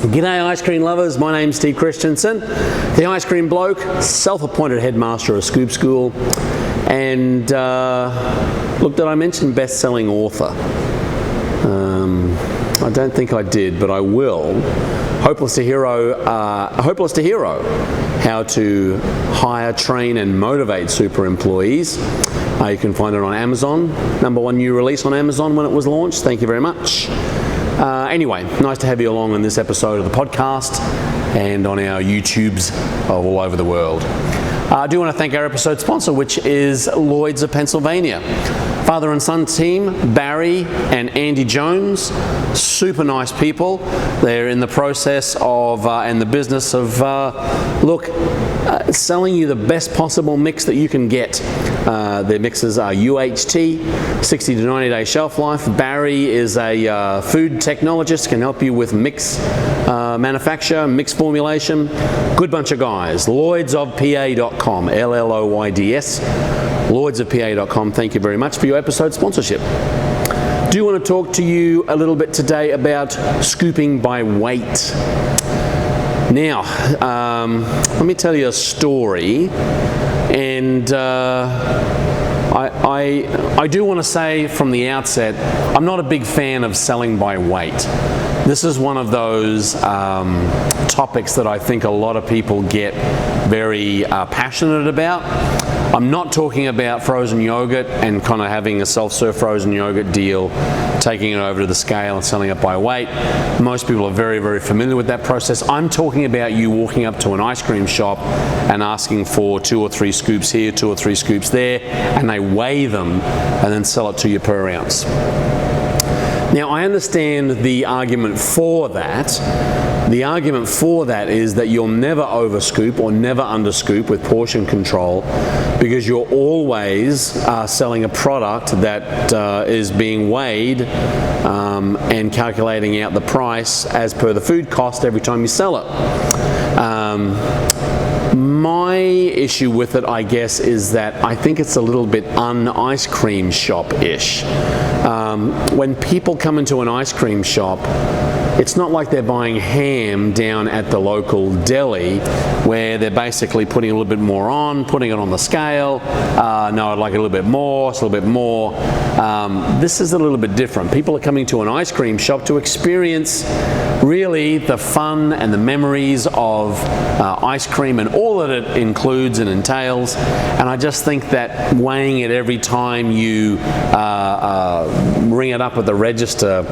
G'day ice cream lovers, my name's Steve Christensen, the ice cream bloke, self-appointed headmaster of Scoop School, and look, did I mention best-selling author? I don't think I did, but I will. Hopeless to Hero, how to hire, train and motivate super employees. You can find it on Amazon, #1 new release on Amazon when it was launched. Thank you very much. Anyway, nice to have you along in this episode of the podcast and on our YouTubes all over the world. I do want to thank our episode sponsor, which is Lloyd's of Pennsylvania. Father and son team, Barry and Andy Jones, super nice people. They're in the process of, and the business of, selling you the best possible mix that you can get. Their mixes are UHT, 60 to 90 day shelf life. Barry is a food technologist, can help you with mix manufacture, mix formulation. Good bunch of guys. LloydsofPA.com, LLOYDS. LloydsofPA.com. Thank you very much for your episode sponsorship. Do want to talk to you a little bit today about scooping by weight. Now, let me tell you a story, and I do want to say from the outset, I'm not a big fan of selling by weight. This is one of those topics that I think a lot of people get very passionate about. I'm not talking about frozen yogurt and kind of having a self-serve frozen yogurt deal, taking it over to the scale and selling it by weight. Most people are very, very familiar with that process. I'm talking about you walking up to an ice cream shop and asking for 2 or 3 scoops here, 2 or 3 scoops there, and they weigh them and then sell it to you per ounce. Now, I understand the argument for that. The argument for that is that you'll never overscoop or never underscoop with portion control, because you're always selling a product that is being weighed and calculating out the price as per the food cost every time you sell it. My issue with it, I guess, is that I think it's a little bit un-ice cream shop-ish. When people come into an ice cream shop, it's not like they're buying ham down at the local deli where they're basically putting a little bit more on, putting it on the scale. No, I'd like a little bit more, it's a little bit more. This is a little bit different. People are coming to an ice cream shop to experience really the fun and the memories of ice cream and all that it includes and entails. And I just think that weighing it every time you ring it up at the register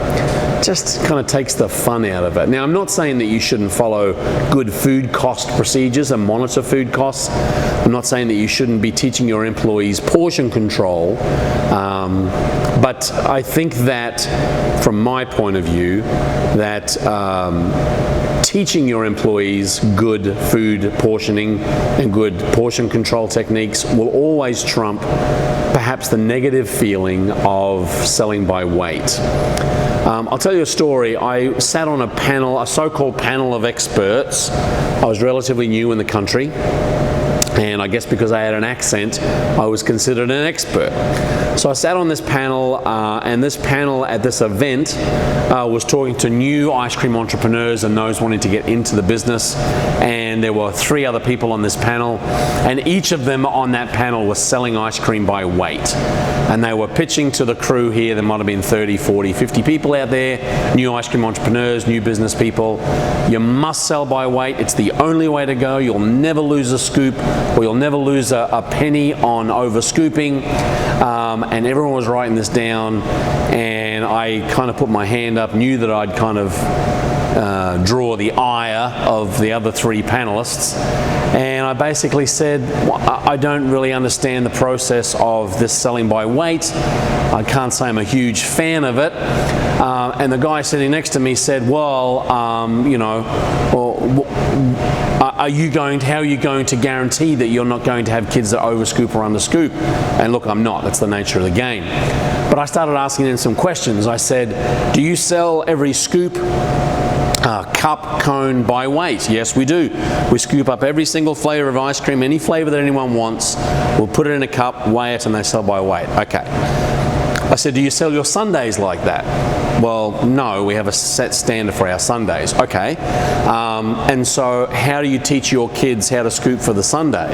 just kind of takes the fun out of it. Now, I'm not saying that you shouldn't follow good food cost procedures and monitor food costs. I'm not saying that you shouldn't be teaching your employees portion control. But I think that, from my point of view, that teaching your employees good food portioning and good portion control techniques will always trump perhaps the negative feeling of selling by weight. I'll tell you a story. I sat on a panel, a so-called panel of experts. I was relatively new in the country, and I guess because I had an accent, I was considered an expert. So I sat on this panel, and this panel at this event was talking to new ice cream entrepreneurs and those wanting to get into the business. And there were 3 other people on this panel, and each of them on that panel was selling ice cream by weight. And they were pitching to the crew here. There might have been 30, 40, 50 people out there, new ice cream entrepreneurs, new business people. You must sell by weight. It's the only way to go. You'll never lose a scoop, or you'll never lose a penny on over scooping. And everyone was writing this down, and I kind of put my hand up, knew that I'd kind of draw the ire of the other 3 panelists, and I basically said, I don't really understand the process of this selling by weight. I can't say I'm a huge fan of it. And the guy sitting next to me said, well, how are you going to guarantee that you're not going to have kids that overscoop or underscoop? And look, I'm not. That's the nature of the game. But I started asking them some questions. I said, do you sell every scoop, cup, cone by weight? Yes, we do. We scoop up every single flavor of ice cream, any flavor that anyone wants. We'll put it in a cup, weigh it, and they sell by weight. Okay. I said, do you sell your sundaes like that? Well, no, we have a set standard for our sundaes. Okay. And so how do you teach your kids how to scoop for the sundae?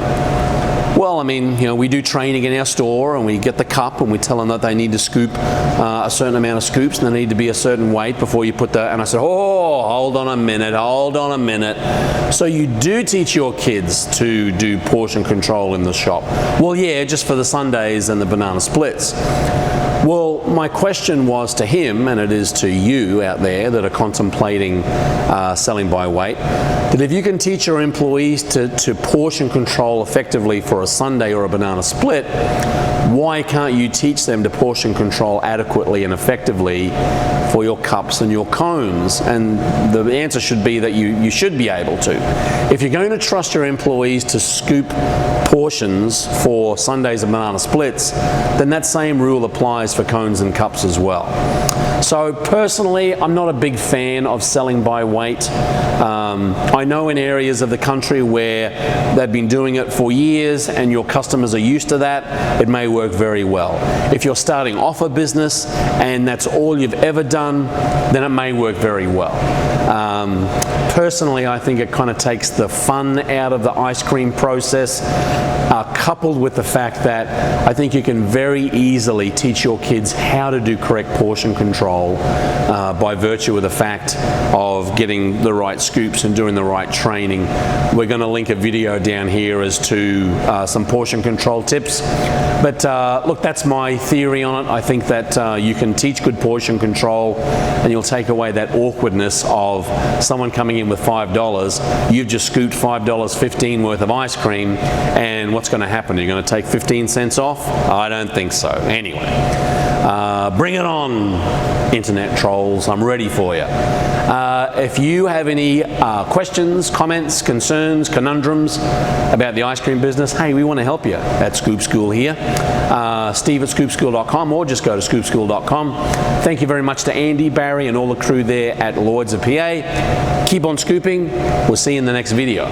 Well, I mean, you know, we do training in our store, and we get the cup and we tell them that they need to scoop a certain amount of scoops, and they need to be a certain weight before you put the, and I said, oh, hold on a minute. So you do teach your kids to do portion control in the shop? Well, yeah, just for the sundaes and the banana splits. Well, my question was to him, and it is to you out there that are contemplating selling by weight, that if you can teach your employees to portion control effectively for a sundae or a banana split, why can't you teach them to portion control adequately and effectively for your cups and your cones? And the answer should be that you should be able to. If you're going to trust your employees to scoop portions for sundaes and banana splits, then that same rule applies for cones and cups as well. So personally, I'm not a big fan of selling by weight. I know in areas of the country where they've been doing it for years and your customers are used to that, it may work very well. If you're starting off a business and that's all you've ever done, then it may work very well. Personally, I think it kind of takes the fun out of the ice cream process, coupled with the fact that I think you can very easily teach your kids how to do correct portion control by virtue of the fact of getting the right scoops and doing the right training. We're going to link a video down here as to some portion control tips. But look, that's my theory on it. I think that you can teach good portion control and you'll take away that awkwardness of someone coming in with $5. You've just scooped $5.15 worth of ice cream, and what's going to happen? You're going to take 15 cents off? I don't think so. Anyway, bring it on, internet trolls. I'm ready for you. If you have any questions, comments, concerns, conundrums about the ice cream business, hey, we want to help you at Scoop School here. Steve at scoopschool.com, or just go to scoopschool.com. Thank you very much to Andy, Barry, and all the crew there at Lloyd's of PA. Keep on scooping. We'll see you in the next video.